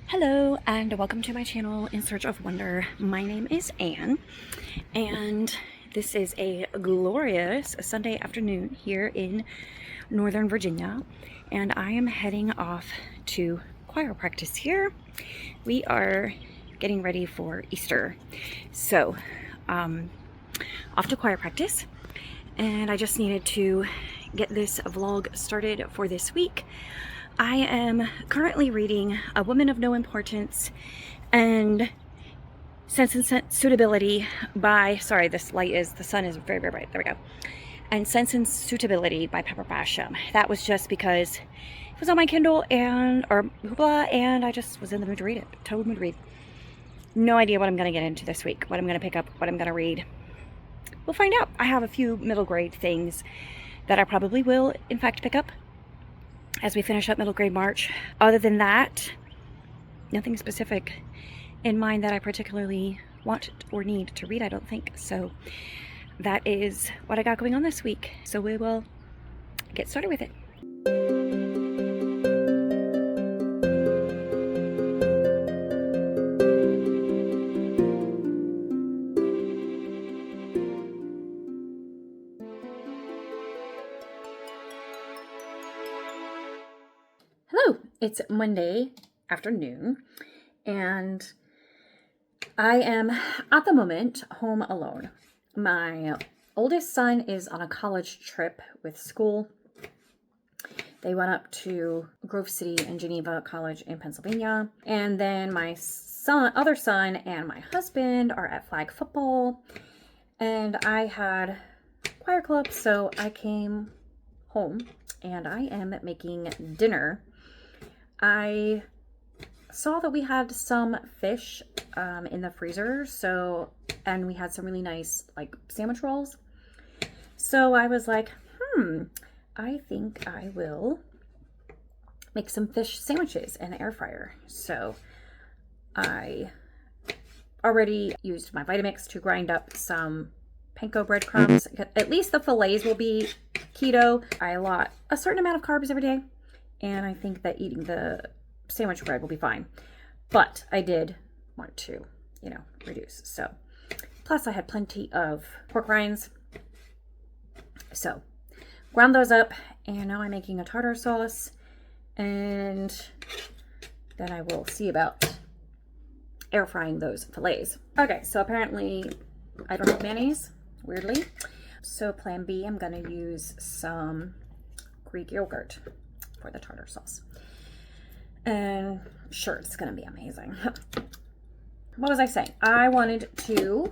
Hello and welcome to my channel In Search of Wonder. My name is Anne and this is a glorious Sunday afternoon here in Northern Virginia, and I am heading off to choir practice here. We are getting ready for Easter, so off to choir practice, and I just needed to get this vlog started for this week. I am currently reading A Woman of No Importance and Sense and Suitability by, sorry, the sun is very, very bright. There we go. And Sense and Suitability by Pepper Basham. That was just because it was on my Kindle or Hoopla, and I just was in the mood to read it. Total mood to read. No idea what I'm going to get into this week, what I'm going to pick up, what I'm going to read. We'll find out. I have a few middle grade things that I probably will, in fact, pick up as we finish up middle grade March. Other than that, nothing specific in mind that I particularly want or need to read, I don't think. So that is what I got going on this week. So we will get started with it. Hello, it's Monday afternoon, and I am at the moment home alone. My oldest son is on a college trip with school. They went up to Grove City and Geneva College in Pennsylvania, and then my other son and my husband are at flag football, and I had choir club, so I came home and I am making dinner. I saw that we had some fish in the freezer, and we had some really nice sandwich rolls. So I was like, I think I will make some fish sandwiches in the air fryer. So I already used my Vitamix to grind up some panko breadcrumbs. At least the fillets will be keto. I allot a certain amount of carbs every day, and I think that eating the sandwich bread will be fine. But I did want to, reduce. So, plus I had plenty of pork rinds. So, ground those up, and now I'm making a tartar sauce. And then I will see about air frying those fillets. Okay, so apparently I don't have mayonnaise, weirdly. So plan B, I'm going to use some Greek yogurt for the tartar sauce. And sure, it's going to be amazing. What was I saying? I wanted to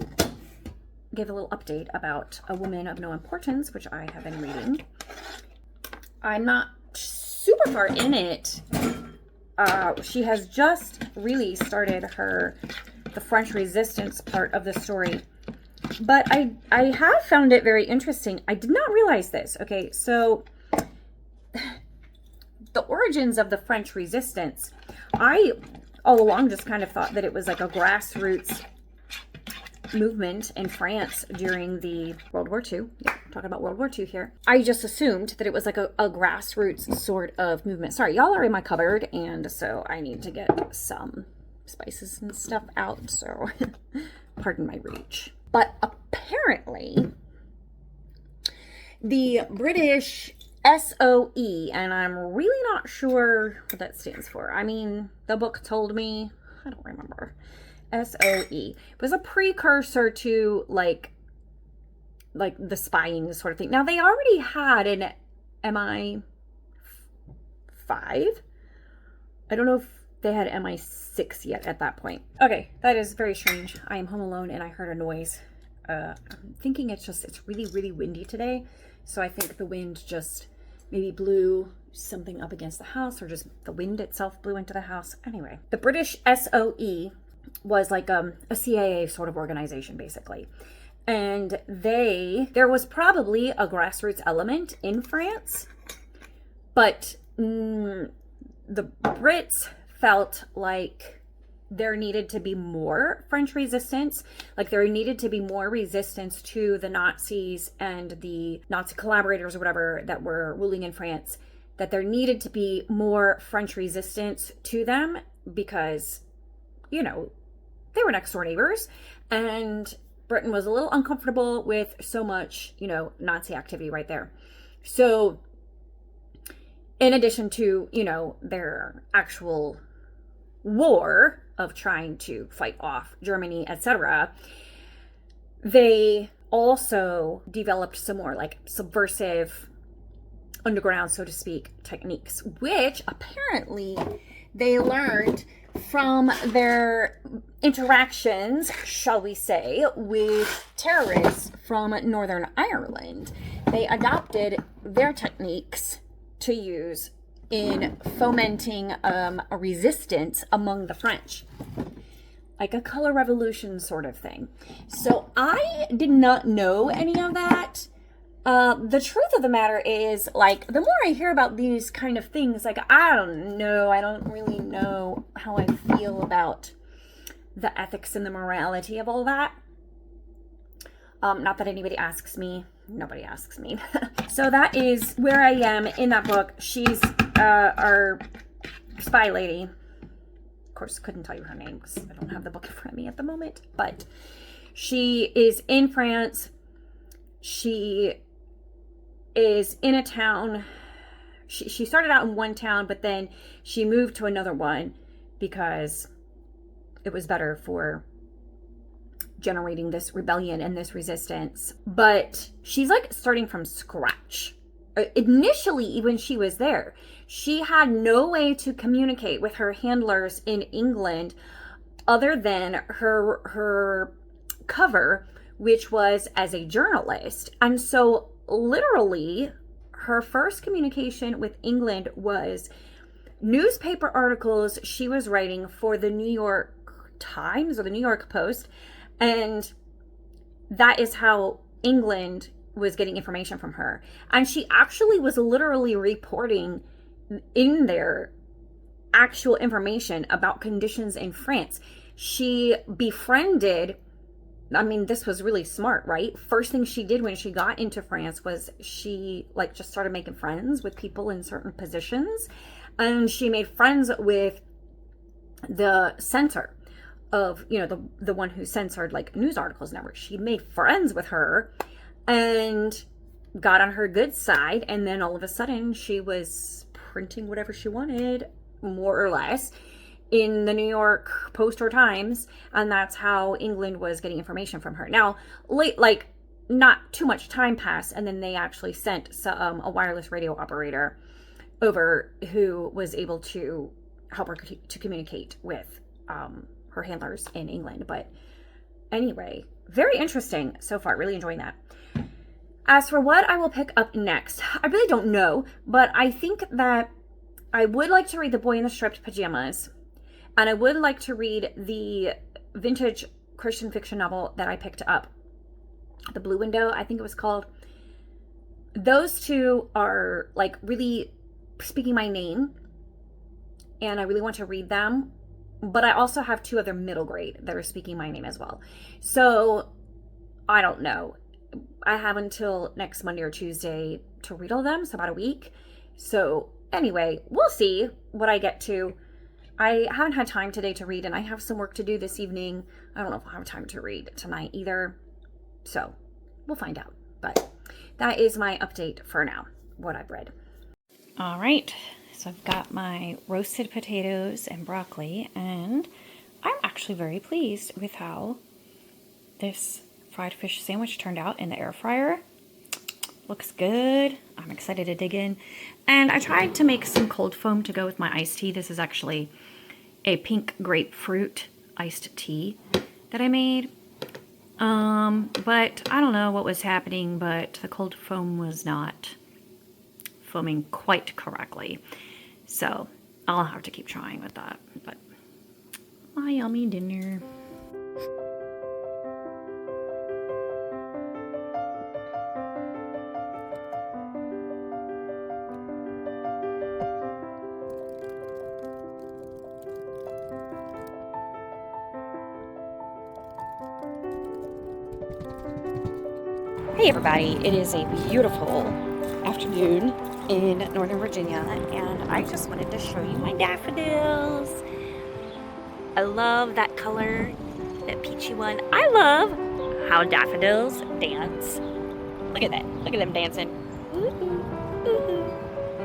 give a little update about A Woman of No Importance, which I have been reading. I'm not super far in it. She has just really started the French Resistance part of the story. But I have found it very interesting. I did not realize this. Okay, so the origins of the French Resistance, I all along just kind of thought that it was like a grassroots movement in France during the World War II. Yeah, talking about World War II here. I just assumed that it was like a grassroots sort of movement. Sorry, y'all are in my cupboard, and so I need to get some spices and stuff out, so pardon my reach. But apparently, the British SOE, and I'm really not sure what that stands for. I mean, the book told me, I don't remember. SOE was a precursor to like the spying sort of thing. Now, they already had an MI5. I don't know if they had MI6 yet at that point. Okay, that is very strange. I am home alone and I heard a noise. I'm thinking it's really, really windy today. So I think the wind just maybe blew something up against the house, or just the wind itself blew into the house. Anyway, the British SOE was like a CIA sort of organization, basically. And there was probably a grassroots element in France, but the Brits felt like there needed to be more French resistance. Like there needed to be more resistance to the Nazis and the Nazi collaborators or whatever that were ruling in France, that there needed to be more French resistance to them because, you know, they were next door neighbors, and Britain was a little uncomfortable with so much, you know, Nazi activity right there. So in addition to, you know, their actual war of trying to fight off Germany, etc., they also developed some more like subversive, underground, so to speak, techniques, which apparently they learned from their interactions, shall we say, with terrorists from Northern Ireland. They adopted their techniques to use in fomenting a resistance among the French, like a color revolution sort of thing. So I did not know any of that. The truth of the matter is, like, the more I hear about these kind of things, like, I don't really know how I feel about the ethics and the morality of all that. Not that anybody asks me. Nobody asks me. So that is where I am in that book. She's our spy lady. Of course, couldn't tell you her name because I don't have the book in front of me at the moment. But she is in France. She is in a town. She started out in one town, but then she moved to another one because it was better for generating this rebellion and this resistance. But she's like starting from scratch. Initially, when she was there, she had no way to communicate with her handlers in England other than her cover, which was as a journalist. And so literally her first communication with England was newspaper articles she was writing for the New York Times or the New York Post. And that is how England was getting information from her. And she actually was literally reporting in their actual information about conditions in France. She befriended, I mean, this was really smart, right? First thing she did when she got into France was she like just started making friends with people in certain positions. And she made friends with the censor of, you know, the one who censored like news articles and everything. She made friends with her and got on her good side. And then all of a sudden she was printing whatever she wanted, more or less, in the New York Post or Times. And that's how England was getting information from her. Now, like not too much time passed, and then they actually sent a wireless radio operator over who was able to help her to communicate with her handlers in England. But anyway, very interesting so far. Really enjoying that. As for what I will pick up next, I really don't know, but I think that I would like to read The Boy in the Striped Pajamas, and I would like to read the vintage Christian fiction novel that I picked up, The Blue Window, I think it was called. Those two are like really speaking my name, and I really want to read them. But I also have two other middle grade that are speaking my name as well. So I don't know. I have until next Monday or Tuesday to read all of them, so about a week. So anyway, we'll see what I get to. I haven't had time today to read, and I have some work to do this evening. I don't know if I'll have time to read tonight either. So we'll find out. But that is my update for now, what I've read. All right. So I've got my roasted potatoes and broccoli, and I'm actually very pleased with how this fried fish sandwich turned out in the air fryer. Looks good. I'm excited to dig in. And I tried to make some cold foam to go with my iced tea. This is actually a pink grapefruit iced tea that I made. But I don't know what was happening, but the cold foam was not foaming quite correctly. So I'll have to keep trying with that. But my yummy dinner. Hey everybody, it is a beautiful afternoon in Northern Virginia, and I just wanted to show you my daffodils. I love that color, that peachy one. I love how daffodils dance. Look at that. Look at them dancing. Ooh, ooh, ooh.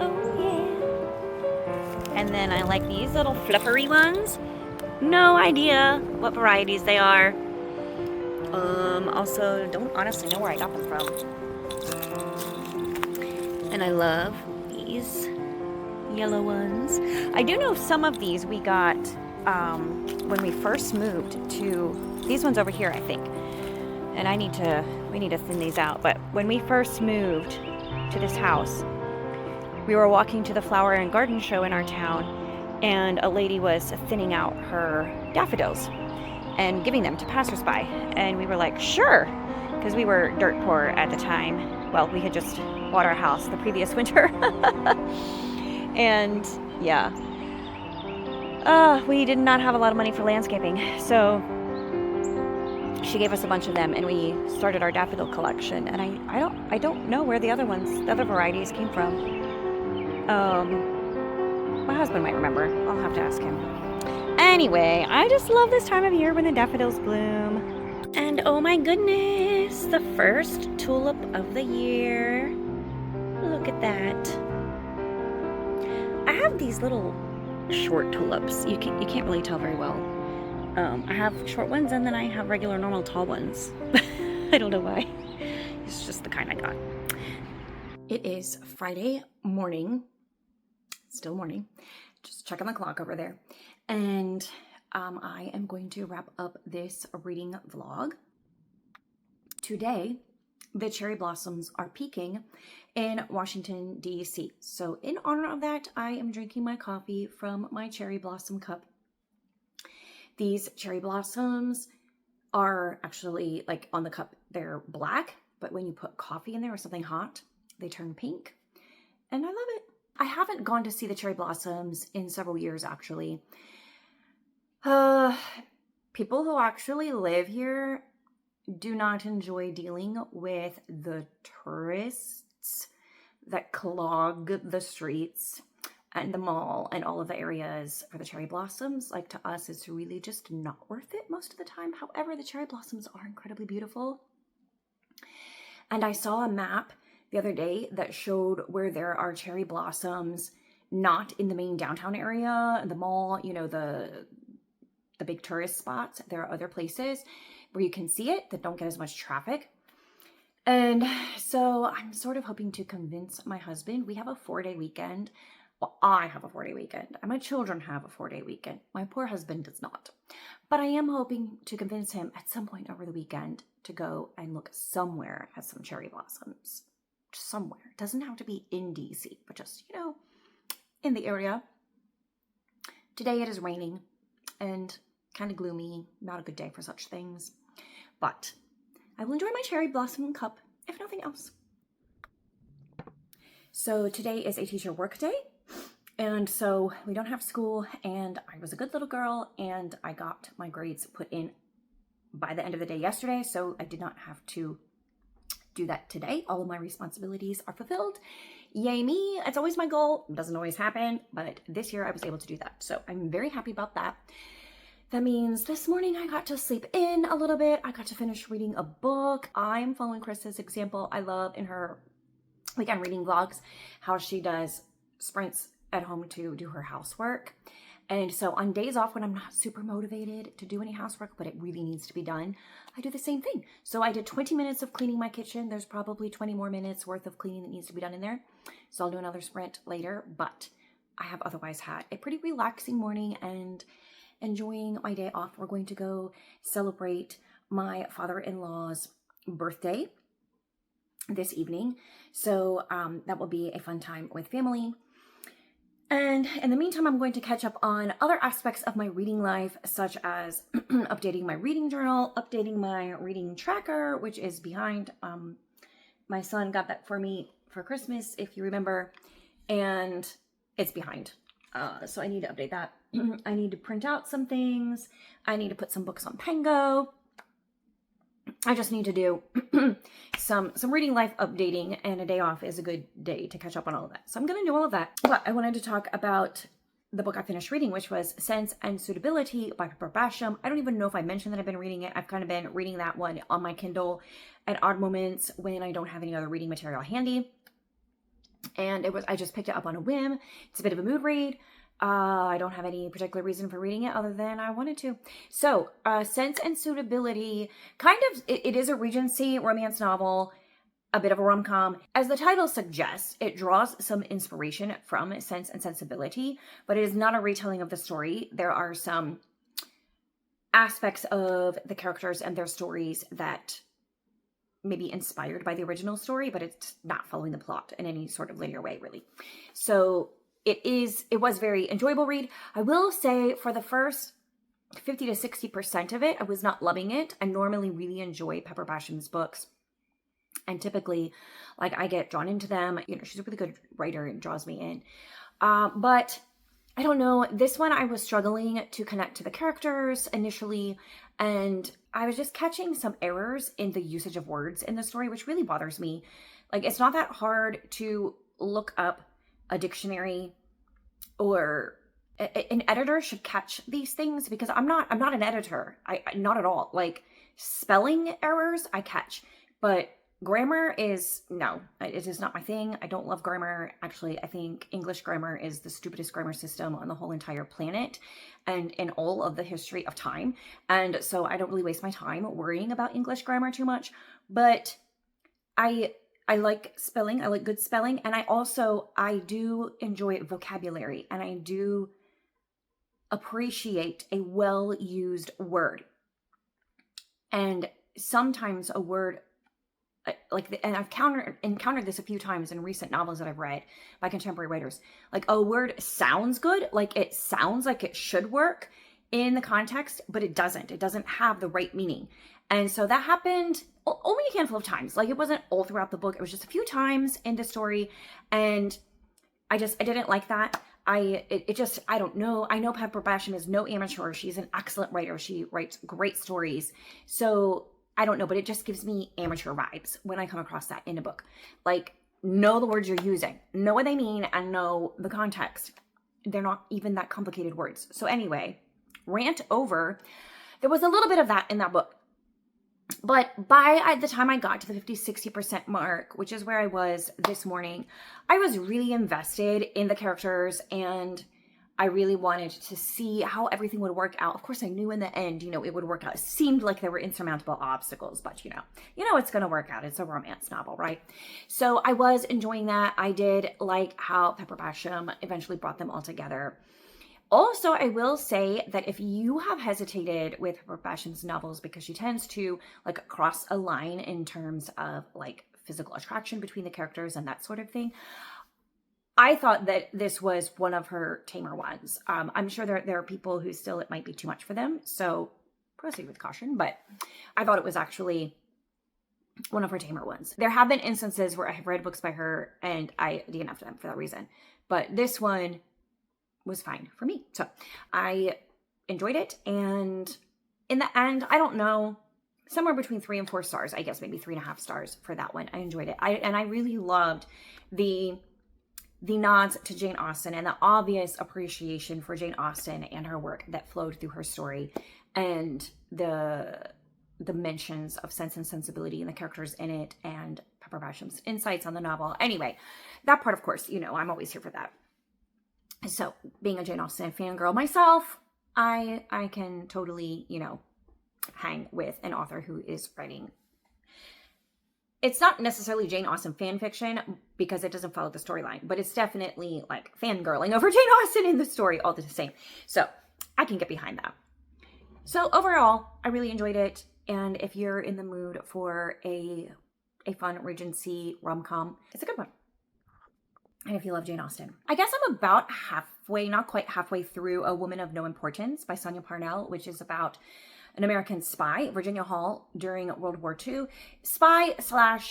Oh yeah. And then I like these little fluffery ones. No idea what varieties they are. Also don't honestly know where I got them from. And I love these yellow ones. I do know some of these we got when we first moved to these ones over here, I think. And we need to thin these out. But when we first moved to this house, we were walking to the flower and garden show in our town, and a lady was thinning out her daffodils and giving them to passersby. And we were like, sure, because we were dirt poor at the time. Well, we had just bought our house the previous winter. And yeah, we did not have a lot of money for landscaping, so she gave us a bunch of them, and we started our daffodil collection. And I don't know where the other varieties came from. My husband might remember. I'll have to ask him. Anyway, I just love this time of year when the daffodils bloom. And oh my goodness, the first tulip of the year. Look at that. I have these little short tulips. You can't really tell very well. I have short ones, and then I have regular normal tall ones. I don't know why. It's just the kind I got. It is Friday morning. Still morning. Just checking the clock over there. And I am going to wrap up this reading vlog. Today, the cherry blossoms are peaking in Washington, D.C. So in honor of that, I am drinking my coffee from my cherry blossom cup. These cherry blossoms are actually, like, on the cup, they're black, but when you put coffee in there or something hot, they turn pink, and I love it. I haven't gone to see the cherry blossoms in several years, actually. People who actually live here do not enjoy dealing with the tourists that clog the streets and the mall and all of the areas for the cherry blossoms. Like, to us, it's really just not worth it most of the time. However, the cherry blossoms are incredibly beautiful. And I saw a map the other day that showed where there are cherry blossoms not in the main downtown area, the mall, you know, the big tourist spots. There are other places where you can see it that don't get as much traffic. And so I'm sort of hoping to convince my husband. We have a 4-day weekend. Well, I have a 4-day weekend, and my children have a 4-day weekend. My poor husband does not. But I am hoping to convince him at some point over the weekend to go and look somewhere at some cherry blossoms. Somewhere. It doesn't have to be in DC, but just, you know, in the area. Today it is raining and kind of gloomy. Not a good day for such things. But I will enjoy my cherry blossom cup, if nothing else. So today is a teacher work day. And so we don't have school, and I was a good little girl, and I got my grades put in by the end of the day yesterday, so I did not have to do that today. All of my responsibilities are fulfilled. Yay me. It's always my goal. It doesn't always happen, but this year I was able to do that. So I'm very happy about that. That means this morning I got to sleep in a little bit. I got to finish reading a book. I'm following Chris's example. I love in her weekend reading vlogs how she does sprints at home to do her housework. And so on days off when I'm not super motivated to do any housework, but it really needs to be done, I do the same thing. So I did 20 minutes of cleaning my kitchen. There's probably 20 more minutes worth of cleaning that needs to be done in there. So I'll do another sprint later, but I have otherwise had a pretty relaxing morning and enjoying my day off. We're going to go celebrate my father-in-law's birthday this evening. So that will be a fun time with family. And in the meantime, I'm going to catch up on other aspects of my reading life, such as updating my reading journal, updating my reading tracker, which is behind. My son got that for me for Christmas, if you remember, and it's behind. So I need to update that. I need to print out some things. I need to put some books on Pengo. I just need to do some reading life updating, and a day off is a good day to catch up on all of that. So I'm going to do all of that. But I wanted to talk about the book I finished reading, which was Sense and Suitability by Pepper Basham. I don't even know if I mentioned that I've been reading it. I've kind of been reading that one on my Kindle at odd moments when I don't have any other reading material handy. And I just picked it up on a whim. It's a bit of a mood read. I don't have any particular reason for reading it other than I wanted to. So, Sense and Suitability, it is a Regency romance novel, a bit of a rom-com. As the title suggests, it draws some inspiration from Sense and Sensibility, but it is not a retelling of the story. There are some aspects of the characters and their stories that may be inspired by the original story, but it's not following the plot in any sort of linear way, really. So it was very enjoyable read. I will say for the first 50 to 60% of it, I was not loving it. I normally really enjoy Pepper Basham's books. And typically, like, I get drawn into them. You know, she's a really good writer and draws me in. But I don't know. This one, I was struggling to connect to the characters initially. And I was just catching some errors in the usage of words in the story, which really bothers me. Like, it's not that hard to look up a dictionary, or an editor should catch these things, because I'm not an editor. I not at all. Like, spelling errors, I catch. But grammar no, it is not my thing. I don't love grammar. Actually, I think English grammar is the stupidest grammar system on the whole entire planet and in all of the history of time. And so I don't really waste my time worrying about English grammar too much. But I like spelling. I like good spelling. And I do enjoy vocabulary, and I do appreciate a well-used word. And sometimes a word, and I've encountered this a few times in recent novels that I've read by contemporary writers. Like, a word sounds good, like it sounds like it should work in the context, but it doesn't. It doesn't have the right meaning. And so that happened only a handful of times. Like, it wasn't all throughout the book. It was just a few times in the story. And I didn't like that. I don't know. I know Pepper Basham is no amateur. She's an excellent writer. She writes great stories. So I don't know, but it just gives me amateur vibes when I come across that in a book. Like, know the words you're using, know what they mean, and know the context. They're not even that complicated words. So anyway, rant over. There was a little bit of that in that book. But by the time I got to the 50-60% mark, which is where I was this morning, I was really invested in the characters, and I really wanted to see how everything would work out. Of course, I knew in the end, it would work out. It seemed like there were insurmountable obstacles, but it's going to work out. It's a romance novel, right? So I was enjoying that. I did like how Pepper Basham eventually brought them all together. Also, I will say that if you have hesitated with Pepper Basham's novels because she tends to like cross a line in terms of like physical attraction between the characters and that sort of thing, I thought that this was one of her tamer ones. I'm sure there are people who still, it might be too much for them, so proceed with caution, but I thought it was actually one of her tamer ones. There have been instances where I have read books by her and I DNF'd them for that reason, but this one was fine for me. So I enjoyed it, and in the end, I don't know, somewhere between 3 and 4 stars, I guess maybe 3.5 stars for that one. I enjoyed it. I really loved the nods to Jane Austen and the obvious appreciation for Jane Austen and her work that flowed through her story, and the mentions of Sense and Sensibility and the characters in it, and Pepper Basham's insights on the novel. Anyway, that part, of course, I'm always here for that. So being a Jane Austen fangirl myself, I can totally, hang with an author who is writing. It's not necessarily Jane Austen fan fiction because it doesn't follow the storyline, but it's definitely like fangirling over Jane Austen in the story all the same. So I can get behind that. So overall, I really enjoyed it. And if you're in the mood for a fun Regency rom-com, it's a good one. And if you love Jane Austen. I guess I'm about halfway, not quite halfway through A Woman of No Importance by Sonia Parnell, which is about an American spy, Virginia Hall, during World War II, spy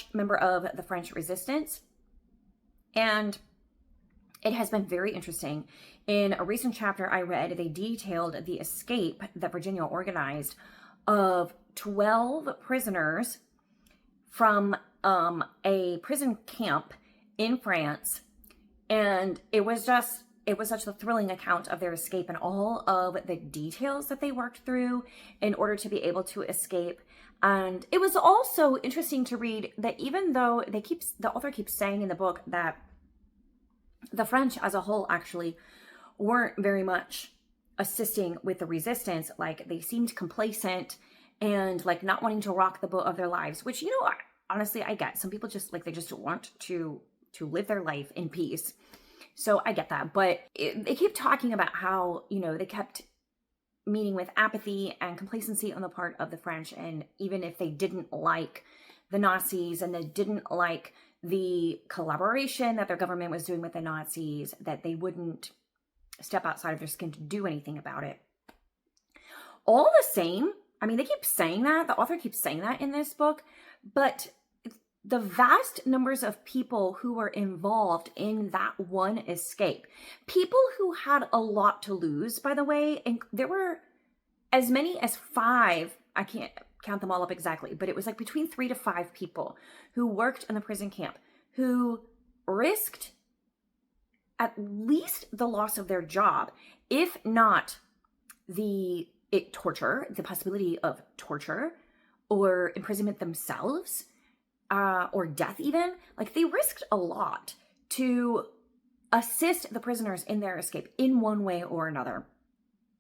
/ member of the French Resistance. And it has been very interesting. In a recent chapter I read, they detailed the escape that Virginia organized of 12 prisoners from a prison camp in France. And it was it was such a thrilling account of their escape and all of the details that they worked through in order to be able to escape. And it was also interesting to read that even though the author keeps saying in the book that the French as a whole actually weren't very much assisting with the resistance, like they seemed complacent and like not wanting to rock the boat of their lives, which, you know, honestly, I get. Some people just like, they just want to live their life in peace. So I get that. But they keep talking about how, you know, they kept meeting with apathy and complacency on the part of the French. And even if they didn't like the Nazis and they didn't like the collaboration that their government was doing with the Nazis, that they wouldn't step outside of their skin to do anything about it. All the same, I mean, they keep saying that, the author keeps saying that in this book, but the vast numbers of people who were involved in that one escape, people who had a lot to lose, by the way, and there were as many as 5, I can't count them all up exactly, but it was like between 3 to 5 people who worked in the prison camp who risked at least the loss of their job, if not torture, the possibility of torture or imprisonment themselves, or death even. Like, they risked a lot to assist the prisoners in their escape in one way or another,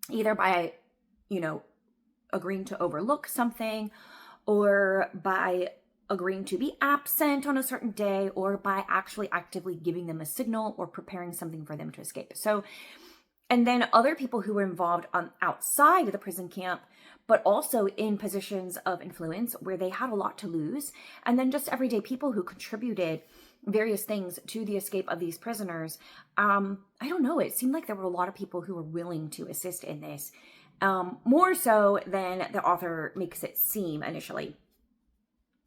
either by, you know, agreeing to overlook something, or by agreeing to be absent on a certain day, or by actually actively giving them a signal or preparing something for them to escape. So, and then other people who were involved outside of the prison camp, but also in positions of influence where they had a lot to lose. And then just everyday people who contributed various things to the escape of these prisoners. I don't know, it seemed like there were a lot of people who were willing to assist in this, more so than the author makes it seem initially.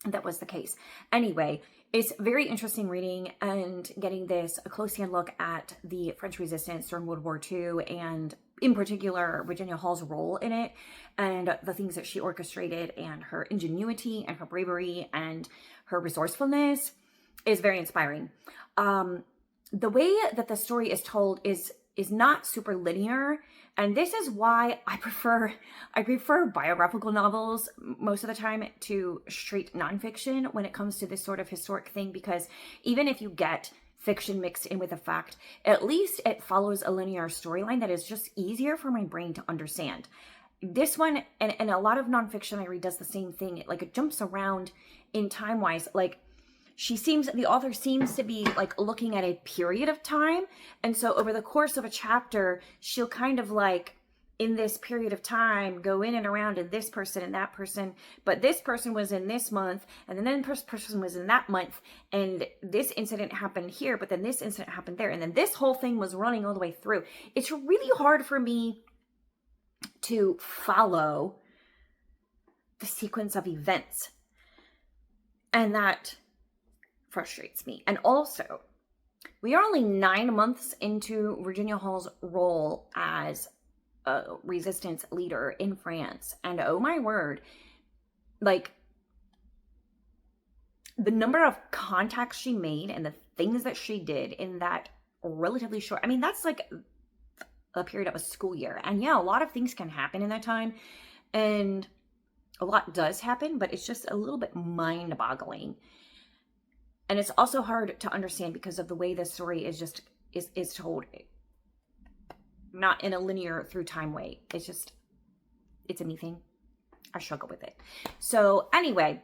That was the case. Anyway, it's very interesting reading and getting this a close-hand look at the French resistance during World War II, and in particular, Virginia Hall's role in it, and the things that she orchestrated, and her ingenuity and her bravery and her resourcefulness is very inspiring. The way that the story is told is not super linear, and this is why I prefer biographical novels most of the time to straight nonfiction when it comes to this sort of historic thing, because even if you get fiction mixed in with a fact, at least it follows a linear storyline that is just easier for my brain to understand. This one, and a lot of nonfiction I read does the same thing. Like, it jumps around in time-wise. Like, the author seems to be like looking at a period of time. And so over the course of a chapter, she'll kind of like, in this period of time, go in and around and this person and that person, but this person was in this month, and then this person was in that month, and this incident happened here, but then this incident happened there, and then this whole thing was running all the way through. It's really hard for me to follow the sequence of events, and that frustrates me. And also, we are only 9 months into Virginia Hall's role as a resistance leader in France, and oh my word, like, the number of contacts she made and the things that she did in that relatively short, I mean, that's like a period of a school year. And yeah, a lot of things can happen in that time, and a lot does happen, but it's just a little bit mind-boggling. And it's also hard to understand because of the way the story is told, not in a linear through time way. It's a me thing. I struggle with it. So anyway,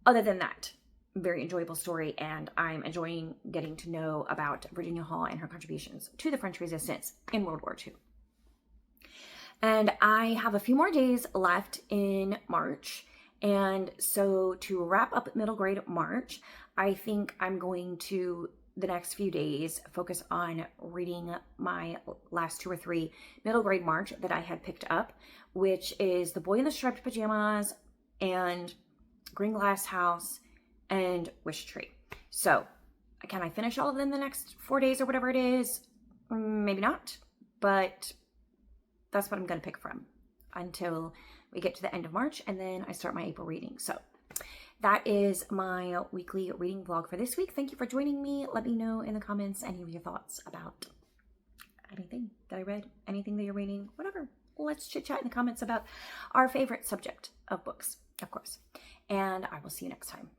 other than that, very enjoyable story, and I'm enjoying getting to know about Virginia Hall and her contributions to the French resistance in World War II. And I have a few more days left in March. And so to wrap up middle grade March, I think I'm going to, the next few days, focus on reading my last 2 or 3 middle grade March that I had picked up, which is The Boy in the Striped Pajamas and Green Glass House and Wish Tree. So can I finish all of them the next 4 days or whatever it is? Maybe not, but that's what I'm going to pick from until we get to the end of March, and then I start my April reading. So that is my weekly reading vlog for this week. Thank you for joining me. Let me know in the comments any of your thoughts about anything that I read, anything that you're reading, whatever. Let's chit chat in the comments about our favorite subject of books, of course. And I will see you next time.